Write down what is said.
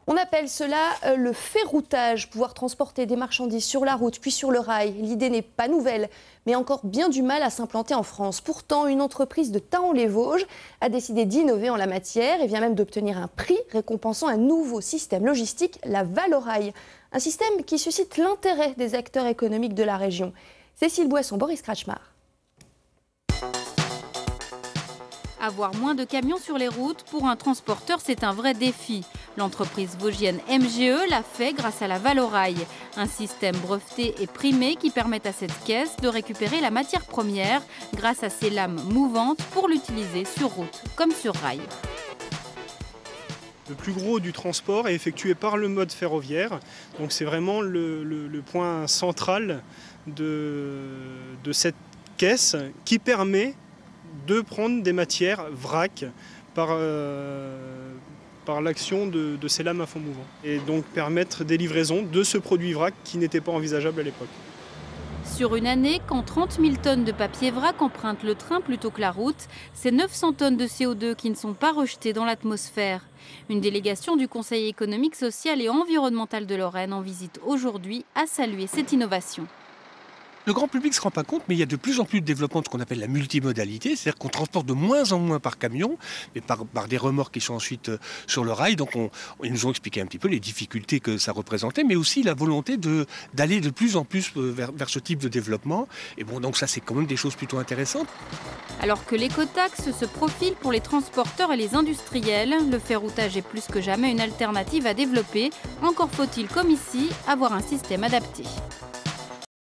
On appelle cela le ferroutage, pouvoir transporter des marchandises sur la route puis sur le rail. L'idée n'est pas nouvelle, mais encore bien du mal à s'implanter en France. Pourtant, une entreprise de Thaon-les-Vosges a décidé d'innover en la matière et vient même d'obtenir un prix récompensant un nouveau système logistique, la Valorail. Un système qui suscite l'intérêt des acteurs économiques de la région. Cécile Boisson, Boris Kratchmar. Avoir moins de camions sur les routes, pour un transporteur, c'est un vrai défi. L'entreprise vosgienne MGE l'a fait grâce à la Valorail, un système breveté et primé qui permet à cette caisse de récupérer la matière première grâce à ses lames mouvantes pour l'utiliser sur route comme sur rail. Le plus gros du transport est effectué par le mode ferroviaire, donc c'est vraiment le point central de cette caisse qui permet de prendre des matières vrac par l'action de ces lames à fond mouvant et donc permettre des livraisons de ce produit vrac qui n'était pas envisageable à l'époque. Sur une année, quand 30 000 tonnes de papier vrac empruntent le train plutôt que la route, c'est 900 tonnes de CO2 qui ne sont pas rejetées dans l'atmosphère. Une délégation du Conseil économique, social et environnemental de Lorraine en visite aujourd'hui a salué cette innovation. Le grand public ne se rend pas compte, mais il y a de plus en plus de développement de ce qu'on appelle la multimodalité, c'est-à-dire qu'on transporte de moins en moins par camion, mais par des remorques qui sont ensuite sur le rail. Donc ils nous ont expliqué un petit peu les difficultés que ça représentait, mais aussi la volonté d'aller de plus en plus vers ce type de développement. Et bon, donc ça, c'est quand même des choses plutôt intéressantes. Alors que l'écotaxe se profile pour les transporteurs et les industriels, le ferroutage est plus que jamais une alternative à développer. Encore faut-il, comme ici, avoir un système adapté.